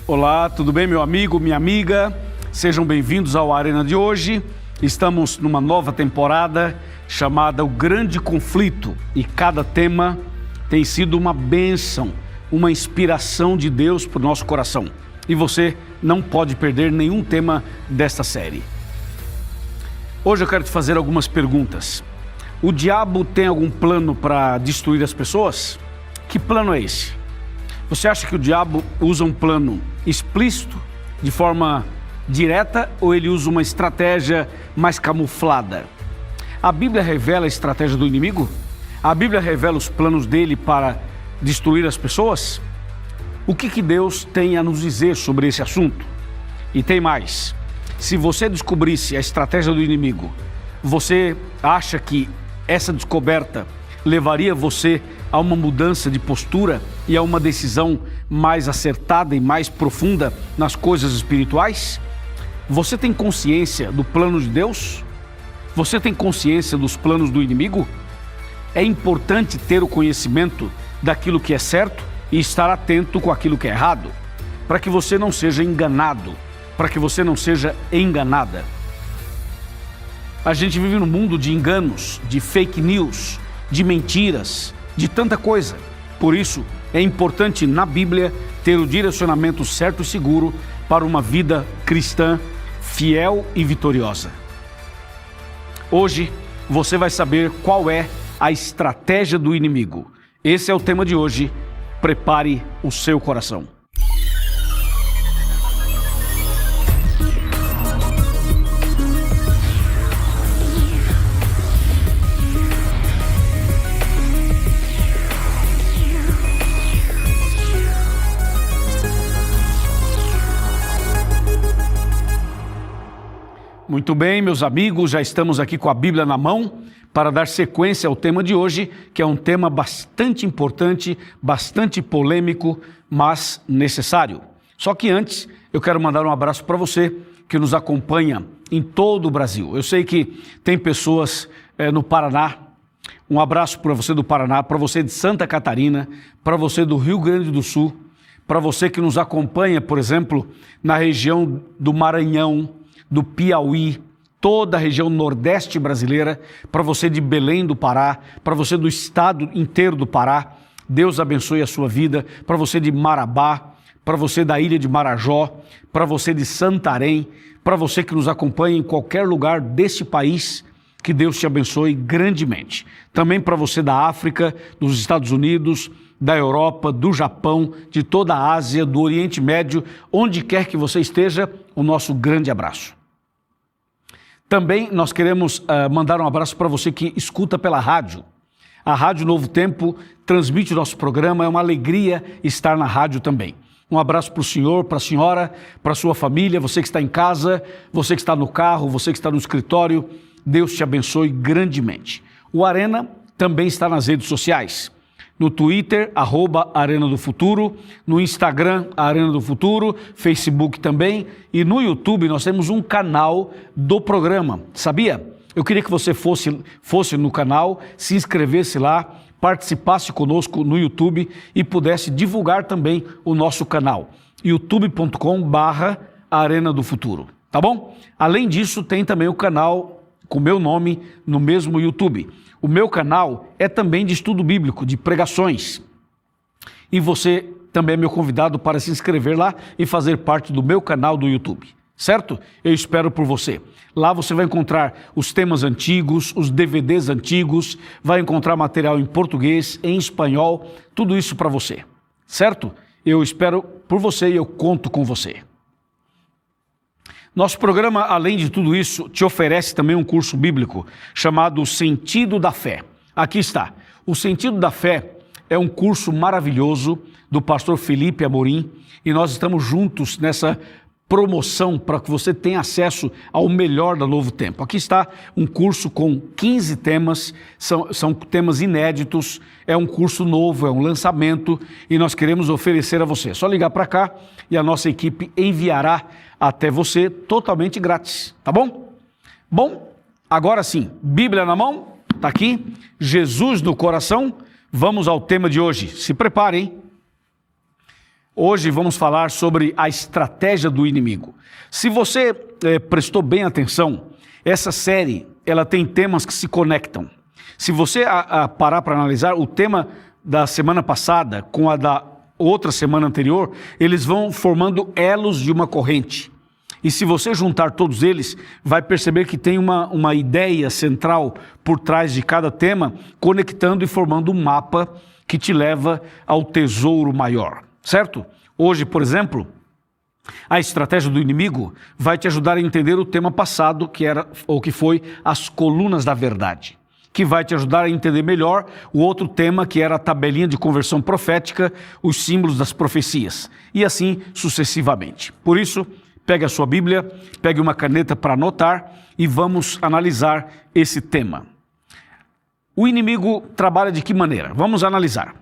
Olá, tudo bem, meu amigo, minha amiga? Sejam bem-vindos ao Arena de hoje. Estamos numa nova temporada chamada O Grande Conflito e cada tema tem sido uma bênção, uma inspiração de Deus para o nosso coração. E você não pode perder nenhum tema desta série. Hoje eu quero te fazer algumas perguntas. O diabo tem algum plano para destruir as pessoas? Que plano é esse? Você acha que o diabo usa um plano explícito, de forma direta, ou ele usa uma estratégia mais camuflada? A Bíblia revela a estratégia do inimigo? A Bíblia revela os planos dele para destruir as pessoas? O que Deus tem a nos dizer sobre esse assunto? E tem mais. Se você descobrisse a estratégia do inimigo, você acha que essa descoberta levaria você a uma mudança de postura e a uma decisão mais acertada e mais profunda nas coisas espirituais? Você tem consciência do plano de Deus? Você tem consciência dos planos do inimigo? É importante ter o conhecimento daquilo que é certo e estar atento com aquilo que é errado, para que você não seja enganado, para que você não seja enganada. A gente vive num mundo de enganos, de fake news, de mentiras, de tanta coisa. Por isso, é importante na Bíblia ter o direcionamento certo e seguro para uma vida cristã fiel e vitoriosa. Hoje, você vai saber qual é a estratégia do inimigo. Esse é o tema de hoje. Prepare o seu coração. Muito bem, meus amigos, já estamos aqui com a Bíblia na mão para dar sequência ao tema de hoje, que é um tema bastante importante, bastante polêmico, mas necessário. Só que antes, eu quero mandar um abraço para você que nos acompanha em todo o Brasil. Eu sei que tem pessoas no Paraná. Um abraço para você do Paraná, para você de Santa Catarina, para você do Rio Grande do Sul, para você que nos acompanha, por exemplo, na região do Maranhão, do Piauí, toda a região nordeste brasileira, para você de Belém do Pará, para você do estado inteiro do Pará, Deus abençoe a sua vida, para você de Marabá, para você da ilha de Marajó, para você de Santarém, para você que nos acompanha em qualquer lugar deste país, que Deus te abençoe grandemente. Também para você da África, dos Estados Unidos, da Europa, do Japão, de toda a Ásia, do Oriente Médio, onde quer que você esteja, o nosso grande abraço. Também nós queremos mandar um abraço para você que escuta pela rádio. A Rádio Novo Tempo transmite o nosso programa, é uma alegria estar na rádio também. Um abraço para o senhor, para a senhora, para a sua família, você que está em casa, você que está no carro, você que está no escritório, Deus te abençoe grandemente. O Arena também está nas redes sociais. No Twitter, @Arena do Futuro, no Instagram, Arena do Futuro, Facebook também, e no YouTube nós temos um canal do programa, sabia? Eu queria que você fosse no canal, se inscrevesse lá, participasse conosco no YouTube e pudesse divulgar também o nosso canal, youtube.com/Arena do Futuro, tá bom? Além disso, tem também o canal com meu nome no mesmo YouTube. O meu canal é também de estudo bíblico, de pregações. E você também é meu convidado para se inscrever lá e fazer parte do meu canal do YouTube, certo? Eu espero por você. Lá você vai encontrar os temas antigos, os DVDs antigos, vai encontrar material em português, em espanhol, tudo isso para você, certo? Eu espero por você e eu conto com você. Nosso programa, além de tudo isso, te oferece também um curso bíblico chamado O Sentido da Fé. Aqui está. O Sentido da Fé é um curso maravilhoso do pastor Felipe Amorim e nós estamos juntos nessa promoção para que você tenha acesso ao melhor da Novo Tempo. Aqui está um curso com 15 temas, são temas inéditos, é um curso novo, é um lançamento e nós queremos oferecer a você. É só ligar para cá e a nossa equipe enviará até você totalmente grátis, tá bom? Bom, agora sim, Bíblia na mão, tá aqui, Jesus no coração, vamos ao tema de hoje. Se preparem. Hoje vamos falar sobre a estratégia do inimigo. Se você prestou bem atenção, essa série ela tem temas que se conectam. Se você parar para analisar o tema da semana passada com a da outra semana anterior, eles vão formando elos de uma corrente. E se você juntar todos eles, vai perceber que tem uma ideia central por trás de cada tema, conectando e formando um mapa que te leva ao tesouro maior, certo? Hoje, por exemplo, a estratégia do inimigo vai te ajudar a entender o tema passado, que foi as colunas da verdade, que vai te ajudar a entender melhor o outro tema, que era a tabelinha de conversão profética, os símbolos das profecias, e assim sucessivamente. Por isso, pegue a sua Bíblia, pegue uma caneta para anotar e vamos analisar esse tema. O inimigo trabalha de que maneira? Vamos analisar.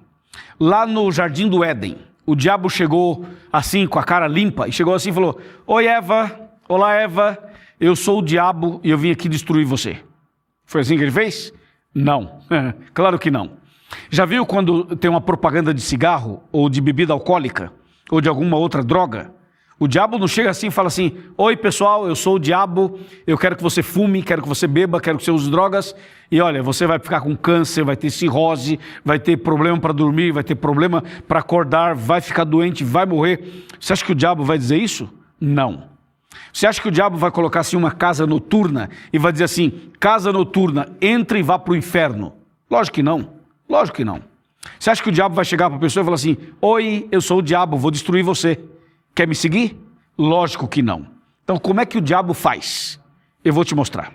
Lá no Jardim do Éden, o diabo chegou assim com a cara limpa e chegou assim e falou: Oi Eva, olá Eva, eu sou o diabo e eu vim aqui destruir você. Foi assim que ele fez? Não, claro que não. Já viu quando tem uma propaganda de cigarro ou de bebida alcoólica ou de alguma outra droga? O diabo não chega assim e fala assim: Oi pessoal, eu sou o diabo, eu quero que você fume, quero que você beba, quero que você use drogas. E olha, você vai ficar com câncer, vai ter cirrose, vai ter problema para dormir, vai ter problema para acordar, vai ficar doente, vai morrer. Você acha que o diabo vai dizer isso? Não. Você acha que o diabo vai colocar assim uma casa noturna e vai dizer assim: casa noturna, entre e vá para o inferno? Lógico que não, lógico que não. Você acha que o diabo vai chegar para a pessoa e falar assim: Oi, eu sou o diabo, vou destruir você. Quer me seguir? Lógico que não. Então, como é que o diabo faz? Eu vou te mostrar.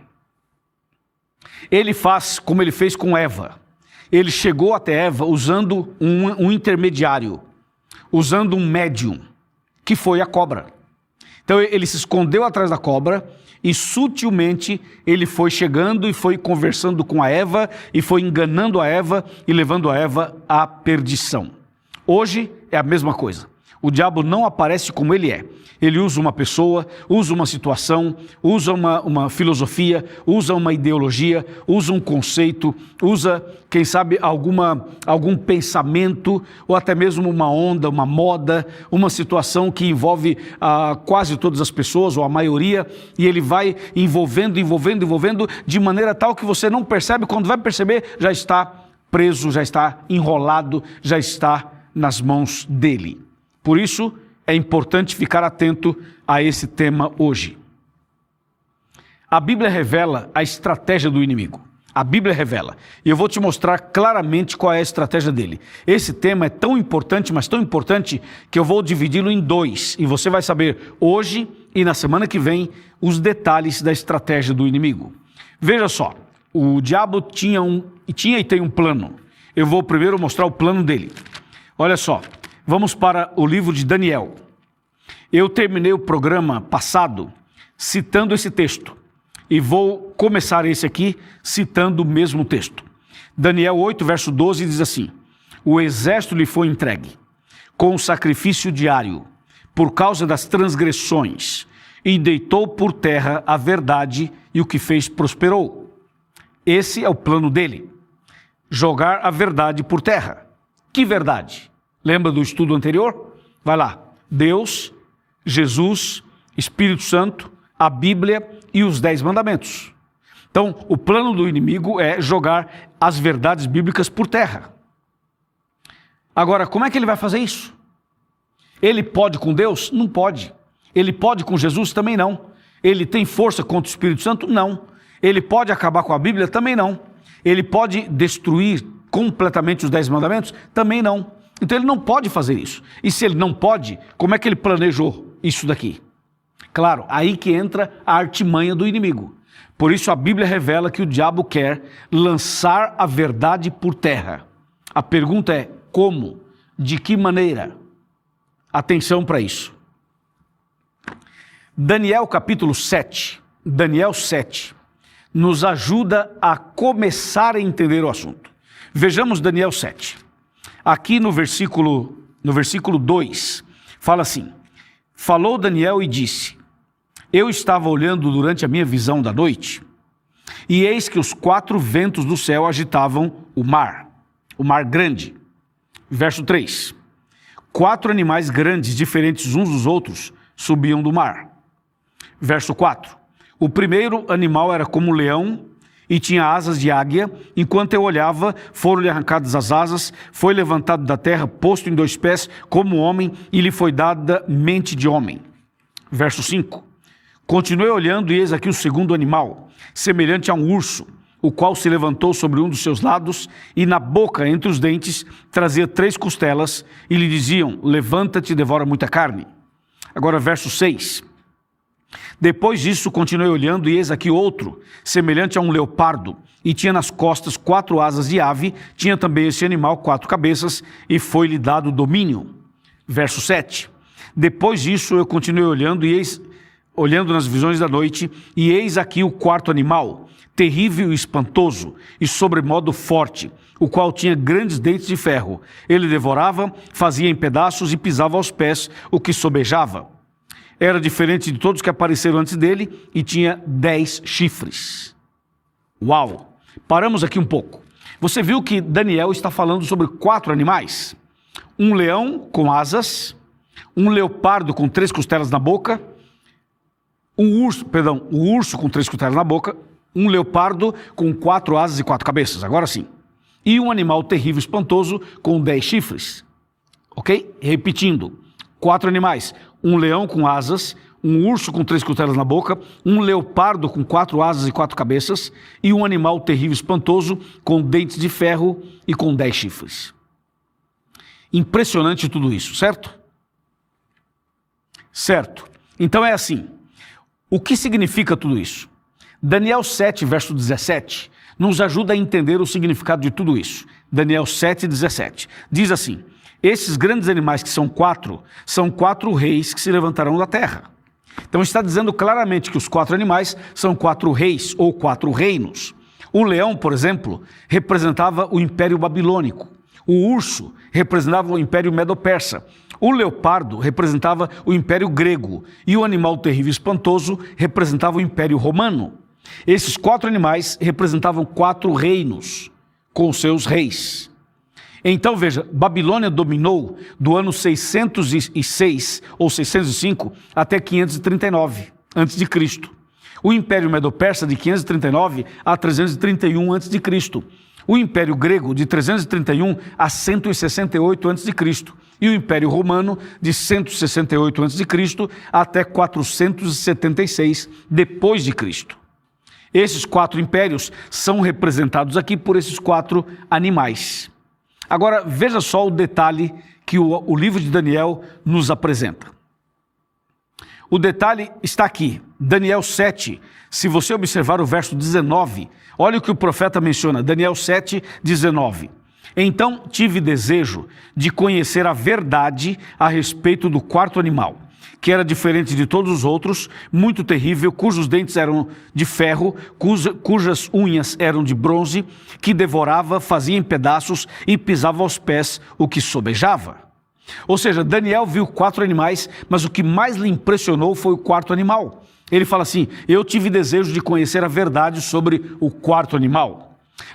Ele faz como ele fez com Eva. Ele chegou até Eva usando um intermediário, usando um médium, que foi a cobra. Então, ele se escondeu atrás da cobra e sutilmente ele foi chegando e foi conversando com a Eva e foi enganando a Eva e levando a Eva à perdição. Hoje é a mesma coisa. O diabo não aparece como ele é. Ele usa uma pessoa, usa uma situação, usa uma filosofia, usa uma ideologia, usa um conceito, usa, quem sabe, algum pensamento, ou até mesmo uma onda, uma moda, uma situação que envolve quase todas as pessoas, ou a maioria, e ele vai envolvendo, de maneira tal que você não percebe, quando vai perceber, já está preso, já está enrolado, já está nas mãos dele. Por isso, é importante ficar atento a esse tema hoje. A Bíblia revela a estratégia do inimigo. A Bíblia revela. E eu vou te mostrar claramente qual é a estratégia dele. Esse tema é tão importante, mas tão importante, que eu vou dividi-lo em dois. E você vai saber hoje e na semana que vem os detalhes da estratégia do inimigo. Veja só, o diabo tinha e tem um plano. Eu vou primeiro mostrar o plano dele. Olha só. Vamos para o livro de Daniel. Eu terminei o programa passado citando esse texto e vou começar esse aqui citando o mesmo texto. Daniel 8, verso 12 diz assim: O exército lhe foi entregue com o sacrifício diário por causa das transgressões e deitou por terra a verdade e o que fez prosperou. Esse é o plano dele, jogar a verdade por terra. Que verdade? Lembra do estudo anterior? Vai lá. Deus, Jesus, Espírito Santo, a Bíblia e os 10 mandamentos. Então, o plano do inimigo é jogar as verdades bíblicas por terra. Agora, como é que ele vai fazer isso? Ele pode com Deus? Não pode. Ele pode com Jesus? Também não. Ele tem força contra o Espírito Santo? Não. Ele pode acabar com a Bíblia? Também não. Ele pode destruir completamente os 10 mandamentos? Também não. Então ele não pode fazer isso. E se ele não pode, como é que ele planejou isso daqui? Claro, aí que entra a artimanha do inimigo. Por isso a Bíblia revela que o diabo quer lançar a verdade por terra. A pergunta é como? De que maneira? Atenção para isso. Daniel capítulo 7, Daniel 7, nos ajuda a começar a entender o assunto. Vejamos Daniel 7. Aqui no versículo 2, fala assim: Falou Daniel e disse: Eu estava olhando durante a minha visão da noite, e eis que os 4 ventos do céu agitavam o mar grande. Verso 3. 4 animais grandes, diferentes uns dos outros, subiam do mar. Verso 4. O primeiro animal era como um leão e tinha asas de águia. Enquanto eu olhava, foram-lhe arrancadas as asas, foi levantado da terra, posto em 2 pés como homem, e lhe foi dada mente de homem. Verso 5. Continuei olhando, e eis aqui o segundo animal, semelhante a um urso, o qual se levantou sobre um dos seus lados, e na boca, entre os dentes, trazia 3 costelas, e lhe diziam: levanta-te e devora muita carne. Agora, verso 6. Depois disso, continuei olhando, e eis aqui outro, semelhante a um leopardo, e tinha nas costas 4 asas de ave, tinha também esse animal 4 cabeças, e foi-lhe dado domínio. Verso 7. Depois disso, eu continuei olhando, e olhando nas visões da noite, e eis aqui o 4º animal, terrível e espantoso, e sobremodo forte, o qual tinha grandes dentes de ferro. Ele devorava, fazia em pedaços e pisava aos pés o que sobejava. Era diferente de todos que apareceram antes dele e tinha 10 chifres. Uau! Paramos aqui um pouco. Você viu que Daniel está falando sobre 4 animais? Um leão com asas, um leopardo com 3 costelas na boca, o urso com 3 costelas na boca, um leopardo com 4 asas e 4 cabeças, agora sim. E um animal terrível e espantoso com 10 chifres. Ok? Repetindo, 4 animais, um leão com asas, um urso com 3 costelas na boca, um leopardo com 4 asas e 4 cabeças, e um animal terrível e espantoso com dentes de ferro e com 10 chifres. Impressionante tudo isso, certo? Certo. Então é assim. O que significa tudo isso? Daniel 7, verso 17, nos ajuda a entender o significado de tudo isso. Daniel 7, 17. Diz assim: esses grandes animais que são 4 reis que se levantarão da terra. Então está dizendo claramente que os 4 animais são 4 reis ou 4 reinos. O leão, por exemplo, representava o Império Babilônico. O urso representava o Império Medo-Persa. O leopardo representava o Império Grego. E o animal terrível e espantoso representava o Império Romano. Esses 4 animais representavam 4 reinos com seus reis. Então veja, Babilônia dominou do ano 606 ou 605 até 539 a.C. O Império Medo-Persa de 539 a 331 a.C. O Império Grego de 331 a 168 a.C. E o Império Romano de 168 a.C. até 476 depois de Cristo. Esses 4 impérios são representados aqui por esses 4 animais. Agora, veja só o detalhe que o livro de Daniel nos apresenta. O detalhe está aqui, Daniel 7, se você observar o verso 19, olha o que o profeta menciona, Daniel 7, 19. Então tive desejo de conhecer a verdade a respeito do 4º animal, que era diferente de todos os outros, muito terrível, cujos dentes eram de ferro, cujas unhas eram de bronze, que devorava, fazia em pedaços e pisava aos pés o que sobejava. Ou seja, Daniel viu 4 animais, mas o que mais lhe impressionou foi o 4º animal. Ele fala assim: eu tive desejo de conhecer a verdade sobre o 4º animal.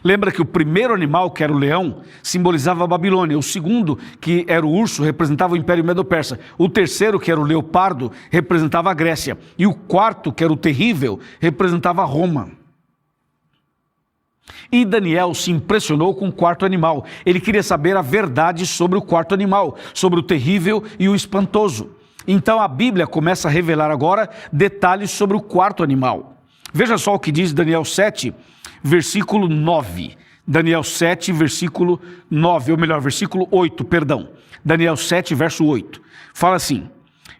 Lembra que o primeiro animal, que era o leão, simbolizava a Babilônia. O segundo, que era o urso, representava o Império Medo-Persa. O terceiro, que era o leopardo, representava a Grécia. E o 4º, que era o terrível, representava Roma. E Daniel se impressionou com o 4º animal. Ele queria saber a verdade sobre o 4º animal, sobre o terrível e o espantoso. Então a Bíblia começa a revelar agora detalhes sobre o 4º animal. Veja só o que diz Daniel 7, versículo 9. Daniel 7, versículo 9, ou melhor, versículo 8, perdão. Daniel 7, verso 8. Fala assim: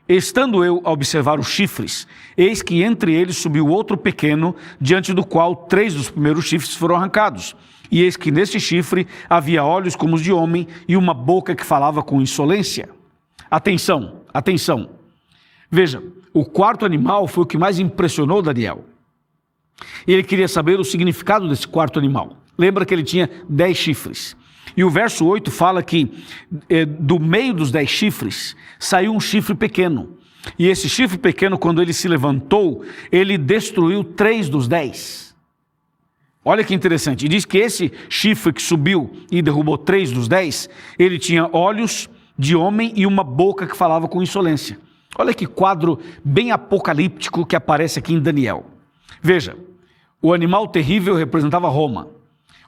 estando eu a observar os chifres, eis que entre eles subiu outro pequeno, diante do qual 3 dos primeiros chifres foram arrancados. E eis que neste chifre havia olhos como os de homem e uma boca que falava com insolência. Atenção, atenção. Veja, o 4º animal foi o que mais impressionou Daniel. Ele queria saber o significado desse 4º animal. Lembra que ele tinha 10 chifres. E o verso 8 fala que do meio dos 10 chifres saiu um chifre pequeno. E esse chifre pequeno, quando ele se levantou, ele destruiu 3 dos 10. Olha que interessante. E diz que esse chifre que subiu e derrubou 3 dos 10, ele tinha olhos de homem e uma boca que falava com insolência. Olha que quadro bem apocalíptico que aparece aqui em Daniel. Veja, o animal terrível representava Roma.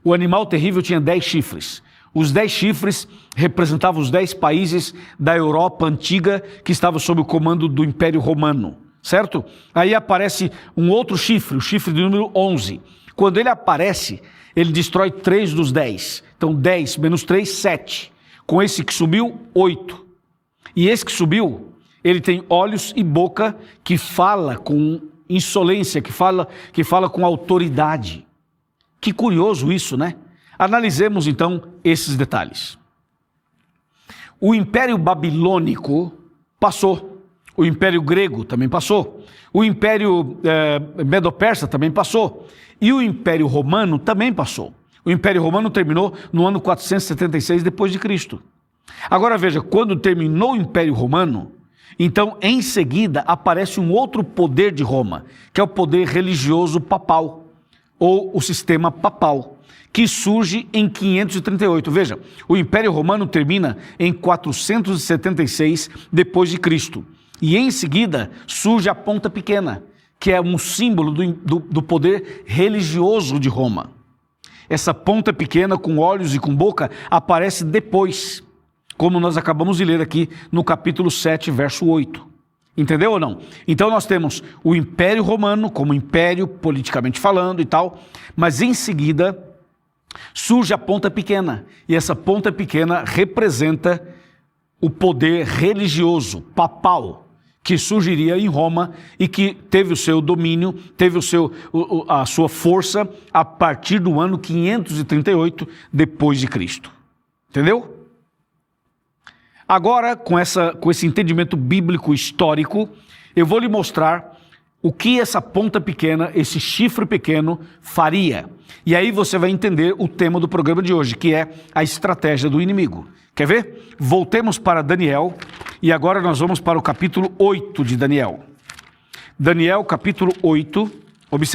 O animal terrível tinha 10 chifres. Os 10 chifres representavam os 10 países da Europa antiga que estavam sob o comando do Império Romano, certo? Aí aparece um outro chifre, o chifre de número 11. Quando ele aparece, ele destrói 3 dos 10. Então 10 menos 3, 7. Com esse que subiu, 8. E esse que subiu, ele tem olhos e boca que fala com insolência, que fala com autoridade. Que curioso isso, né? Analisemos então esses detalhes. O Império Babilônico passou, o Império Grego também passou, o Império Medo-Persa também passou, e o Império Romano também passou. O Império Romano terminou no ano 476 depois de Cristo. Agora veja, quando terminou o Império Romano, então em seguida aparece um outro poder de Roma, que é o poder religioso papal, ou o sistema papal, que surge em 538. Veja, o Império Romano termina em 476 depois de Cristo. E em seguida surge a Ponta Pequena, que é um símbolo do poder religioso de Roma. Essa ponta pequena com olhos e com boca aparece depois, como nós acabamos de ler aqui no capítulo 7, verso 8. Entendeu ou não? Então nós temos o Império Romano como império, politicamente falando e tal, mas em seguida surge a Ponta Pequena, e essa Ponta Pequena representa o poder religioso, papal, que surgiria em Roma e que teve o seu domínio, teve a sua força a partir do ano 538 depois de Cristo. Entendeu? Agora, com esse entendimento bíblico histórico, eu vou lhe mostrar o que essa ponta pequena, esse chifre pequeno faria. E aí você vai entender o tema do programa de hoje, que é a estratégia do inimigo. Quer ver? Voltemos para Daniel e agora nós vamos para o capítulo 8 de Daniel. Daniel, capítulo 8.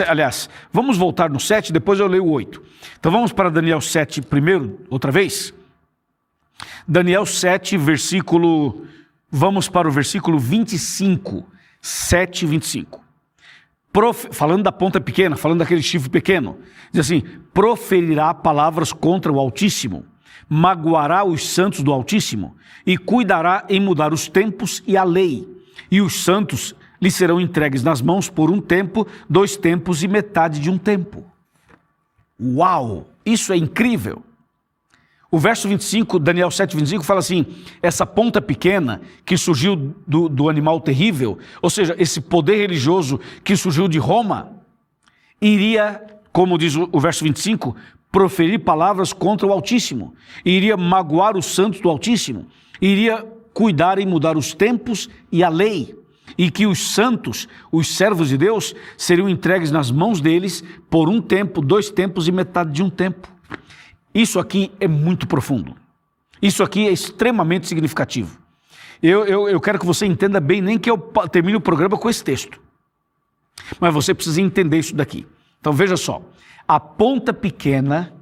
Aliás, vamos voltar no 7, depois eu leio o 8. Então vamos para Daniel 7 primeiro, outra vez. Daniel 7, vamos para o versículo 25. 7, 25. Falando da ponta pequena, falando daquele chifre pequeno, diz assim: proferirá palavras contra o Altíssimo, magoará os santos do Altíssimo, e cuidará em mudar os tempos e a lei, e os santos lhe serão entregues nas mãos por 1 tempo, 2 tempos e metade de 1 tempo. Uau! Isso é incrível! O verso 25, Daniel 7, 25, fala assim: essa ponta pequena que surgiu do animal terrível, ou seja, esse poder religioso que surgiu de Roma, iria, como diz o verso 25, proferir palavras contra o Altíssimo, iria magoar os santos do Altíssimo, iria cuidar em mudar os tempos e a lei, e que os santos, os servos de Deus, seriam entregues nas mãos deles por 1 tempo, 2 tempos e metade de 1 tempo. Isso aqui é muito profundo. Isso aqui é extremamente significativo. Eu quero que você entenda bem, nem que eu termine o programa com esse texto. Mas você precisa entender isso daqui. Então veja só. A ponta pequena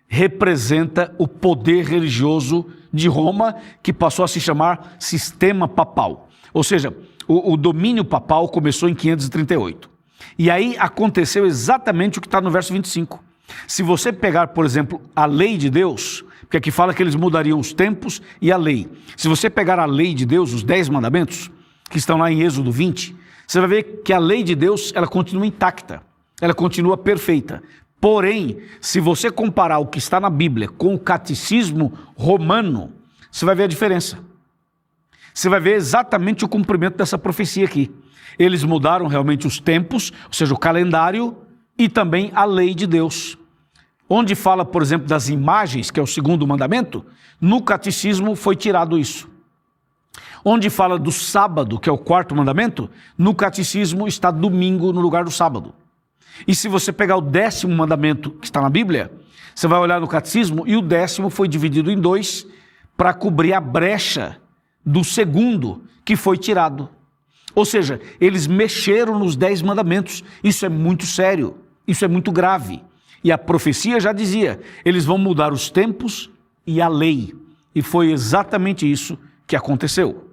representa o poder religioso de Roma, que passou a se chamar sistema papal. Ou seja, o domínio papal começou em 538. E aí aconteceu exatamente o que está no verso 25. Se você pegar, por exemplo, a lei de Deus, porque aqui fala que eles mudariam os tempos e a lei. Se você pegar a lei de Deus, os 10 mandamentos, que estão lá em Êxodo 20, você vai ver que a lei de Deus, ela continua intacta, ela continua perfeita. Porém, se você comparar o que está na Bíblia com o catecismo romano, você vai ver a diferença. Você vai ver exatamente o cumprimento dessa profecia aqui. Eles mudaram realmente os tempos, ou seja, o calendário, e também a lei de Deus. Onde fala, por exemplo, das imagens, que é o 2º mandamento, no catecismo foi tirado isso. Onde fala do sábado, que é o 4º mandamento, no catecismo está domingo no lugar do sábado. E se você pegar o 10º mandamento que está na Bíblia, você vai olhar no catecismo e o 10º foi dividido em 2 para cobrir a brecha do 2º que foi tirado. Ou seja, eles mexeram nos 10 mandamentos. Isso é muito sério. Isso é muito grave. E a profecia já dizia, eles vão mudar os tempos e a lei. E foi exatamente isso que aconteceu.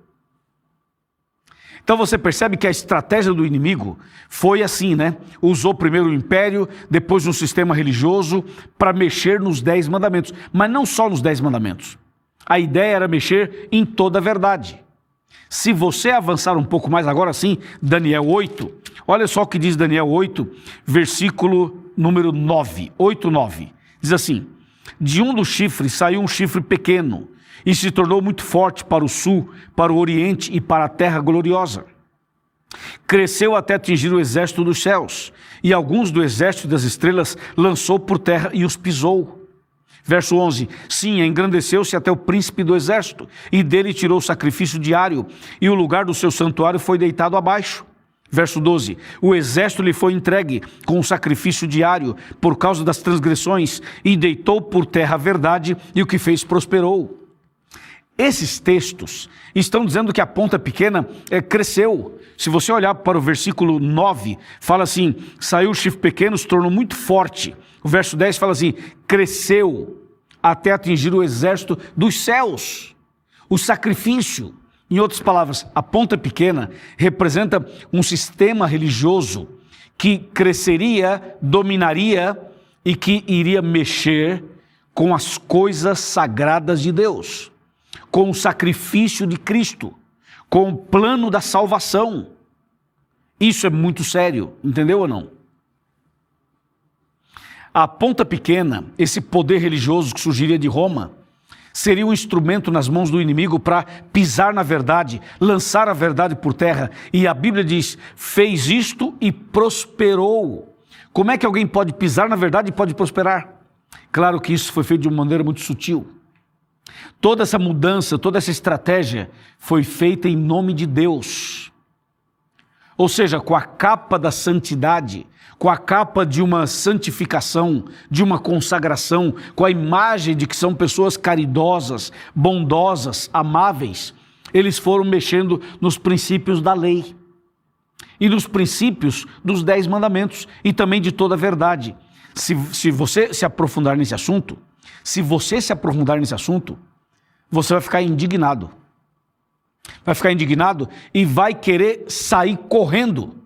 Então você percebe que a estratégia do inimigo foi assim, né? Usou primeiro o império, depois um sistema religioso para mexer nos 10 mandamentos. Mas não só nos 10 mandamentos. A ideia era mexer em toda a verdade. Se você avançar um pouco mais agora sim, Daniel 8, olha só o que diz Daniel 8, versículo número 9, 8, 9. Diz assim: de um dos chifres saiu um chifre pequeno, e se tornou muito forte para o sul, para o oriente e para a terra gloriosa. Cresceu até atingir o exército dos céus, e alguns do exército das estrelas lançou por terra e os pisou. Verso 11, sim, engrandeceu-se até o príncipe do exército, e dele tirou o sacrifício diário, e o lugar do seu santuário foi deitado abaixo. Verso 12, o exército lhe foi entregue com o sacrifício diário, por causa das transgressões, e deitou por terra a verdade, e o que fez prosperou. Esses textos estão dizendo que a ponta pequena cresceu. Se você olhar para o versículo 9, fala assim, saiu o chifre pequeno, se tornou muito forte. O verso 10 fala assim, cresceu até atingir o exército dos céus. O sacrifício, em outras palavras, a ponta pequena representa um sistema religioso que cresceria, dominaria e que iria mexer com as coisas sagradas de Deus, com o sacrifício de Cristo, com o plano da salvação. Isso é muito sério, entendeu ou não? A ponta pequena, esse poder religioso que surgiria de Roma, seria um instrumento nas mãos do inimigo para pisar na verdade, lançar a verdade por terra. E a Bíblia diz, fez isto e prosperou. Como é que alguém pode pisar na verdade e pode prosperar? Claro que isso foi feito de uma maneira muito sutil. Toda essa mudança, toda essa estratégia foi feita em nome de Deus. Ou seja, com a capa da santidade, com a capa de uma santificação, de uma consagração, com a imagem de que são pessoas caridosas, bondosas, amáveis, eles foram mexendo nos princípios da lei e nos princípios dos 10 mandamentos e também de toda a verdade. Se você se aprofundar nesse assunto, você vai ficar indignado. Vai ficar indignado e vai querer sair correndo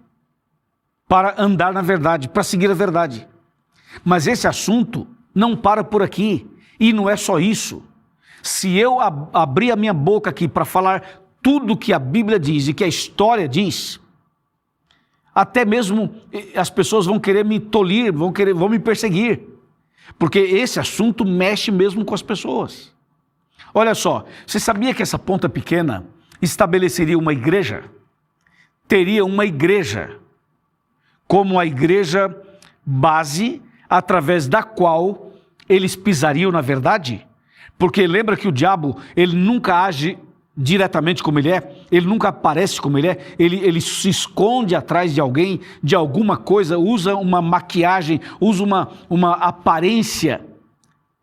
para andar na verdade, para seguir a verdade. Mas esse assunto não para por aqui. E não é só isso. Se eu abrir a minha boca aqui para falar tudo que a Bíblia diz e que a história diz, até mesmo as pessoas vão querer me tolir, vão me perseguir. Porque esse assunto mexe mesmo com as pessoas. Olha só, você sabia que essa ponta pequena estabeleceria uma igreja? Teria uma igreja como a igreja base, através da qual eles pisariam na verdade? Porque lembra que o diabo, ele nunca age diretamente como ele é, ele nunca aparece como ele é, ele se esconde atrás de alguém, de alguma coisa, usa uma maquiagem, usa uma aparência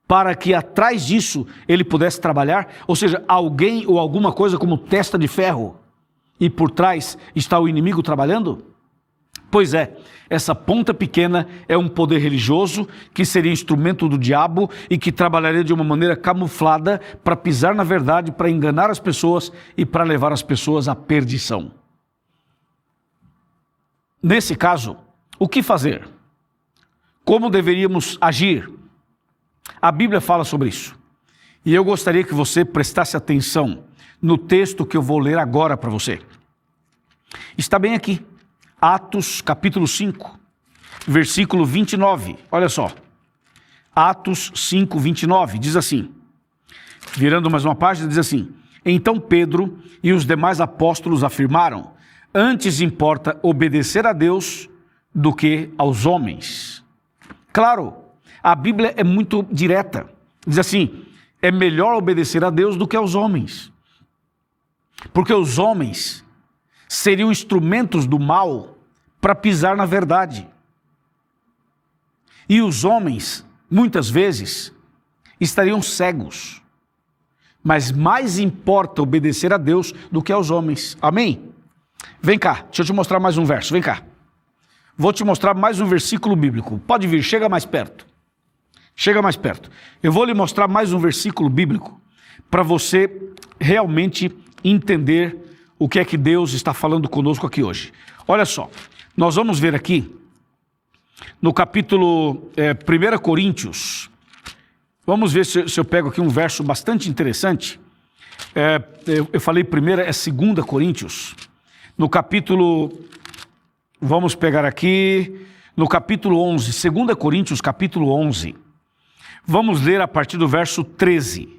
para que atrás disso ele pudesse trabalhar, ou seja, alguém ou alguma coisa como testa de ferro, e por trás está o inimigo trabalhando? Pois é, essa ponta pequena é um poder religioso que seria instrumento do diabo e que trabalharia de uma maneira camuflada para pisar na verdade, para enganar as pessoas e para levar as pessoas à perdição. Nesse caso, o que fazer? Como deveríamos agir? A Bíblia fala sobre isso. E eu gostaria que você prestasse atenção no texto que eu vou ler agora para você. Está bem aqui. Atos capítulo 5, versículo 29, olha só, Atos 5, 29, diz assim, virando mais uma página, diz assim, então Pedro e os demais apóstolos afirmaram, antes importa obedecer a Deus do que aos homens. Claro, a Bíblia é muito direta, diz assim, é melhor obedecer a Deus do que aos homens, porque os homens seriam instrumentos do mal para pisar na verdade. E os homens, muitas vezes, estariam cegos. Mas mais importa obedecer a Deus do que aos homens. Amém? Vem cá, deixa eu te mostrar mais um verso, vem cá. Vou te mostrar mais um versículo bíblico. Pode vir, chega mais perto. Chega mais perto. Eu vou lhe mostrar mais um versículo bíblico para você realmente entender o que é que Deus está falando conosco aqui hoje. Olha só, nós vamos ver aqui no capítulo 1 Coríntios, vamos ver se eu pego aqui um verso bastante interessante. Eu falei primeiro, é 2 Coríntios, no capítulo, vamos pegar aqui, no capítulo 11, 2 Coríntios, capítulo 11, vamos ler a partir do verso 13.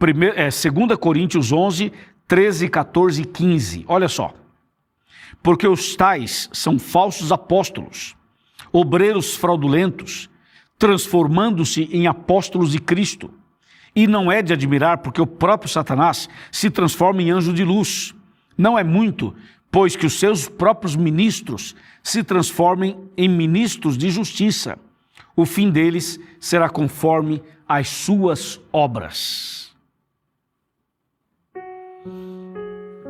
2 Coríntios 11, 13, 14 e 15, olha só. Porque os tais são falsos apóstolos, obreiros fraudulentos, transformando-se em apóstolos de Cristo. E não é de admirar, porque o próprio Satanás se transforma em anjo de luz. Não é muito, pois que os seus próprios ministros se transformem em ministros de justiça. O fim deles será conforme as suas obras.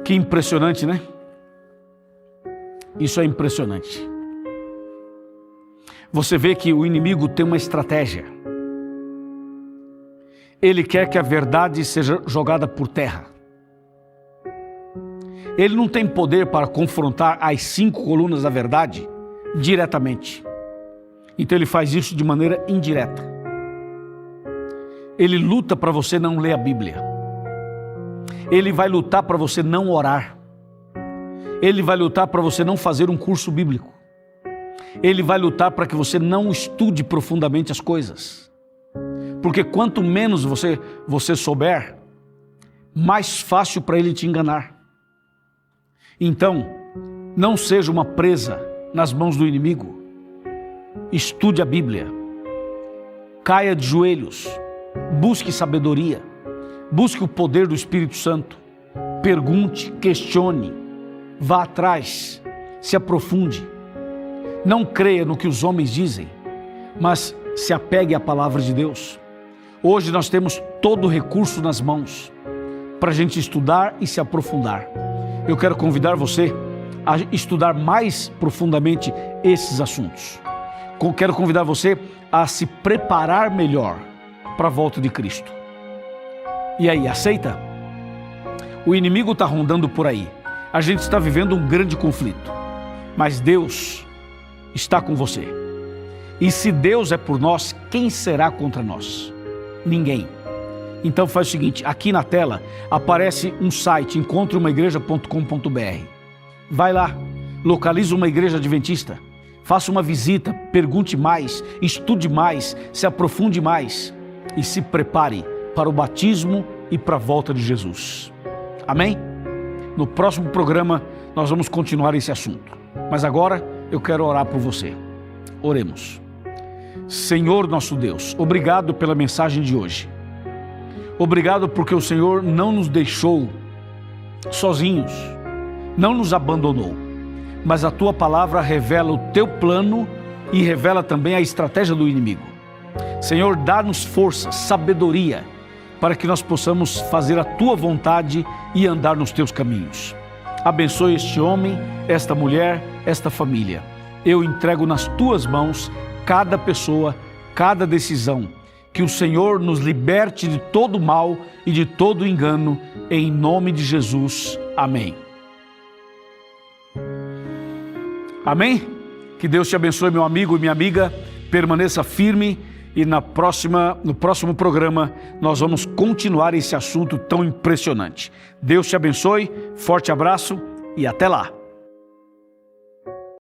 Que impressionante, né? Isso é impressionante. Você vê que o inimigo tem uma estratégia. Ele quer que a verdade seja jogada por terra. Ele não tem poder para confrontar as 5 colunas da verdade diretamente. Então ele faz isso de maneira indireta. Ele luta para você não ler a Bíblia. Ele vai lutar para você não orar. Ele vai lutar para você não fazer um curso bíblico. Ele vai lutar para que você não estude profundamente as coisas. Porque quanto menos você souber, mais fácil para ele te enganar. Então, não seja uma presa nas mãos do inimigo. Estude a Bíblia. Caia de joelhos. Busque sabedoria. Busque o poder do Espírito Santo. Pergunte, questione. Vá atrás. Se aprofunde. Não creia no que os homens dizem, mas se apegue à palavra de Deus. Hoje nós temos todo o recurso nas mãos para a gente estudar e se aprofundar. Eu quero convidar você a estudar mais profundamente esses assuntos. Quero convidar você a se preparar melhor para a volta de Cristo. E aí, aceita? O inimigo está rondando por aí. A gente está vivendo um grande conflito. Mas Deus está com você. E se Deus é por nós, quem será contra nós? Ninguém. Então faz o seguinte, aqui na tela aparece um site, encontreumaigreja.com.br. Vai lá, localize uma igreja adventista, faça uma visita, pergunte mais, estude mais, se aprofunde mais e se prepare para o batismo e para a volta de Jesus. Amém? No próximo programa nós vamos continuar esse assunto. Mas agora eu quero orar por você. Oremos. Senhor nosso Deus, obrigado pela mensagem de hoje. Obrigado porque o Senhor não nos deixou sozinhos, não nos abandonou, mas a Tua palavra revela o Teu plano e revela também a estratégia do inimigo. Senhor, dá-nos força, sabedoria, para que nós possamos fazer a Tua vontade e andar nos Teus caminhos. Abençoe este homem, esta mulher, esta família. Eu entrego nas Tuas mãos cada pessoa, cada decisão. Que o Senhor nos liberte de todo mal e de todo engano, em nome de Jesus. Amém. Amém? Que Deus te abençoe, meu amigo e minha amiga. Permaneça firme e no próximo programa nós vamos continuar esse assunto tão impressionante. Deus te abençoe, forte abraço e até lá.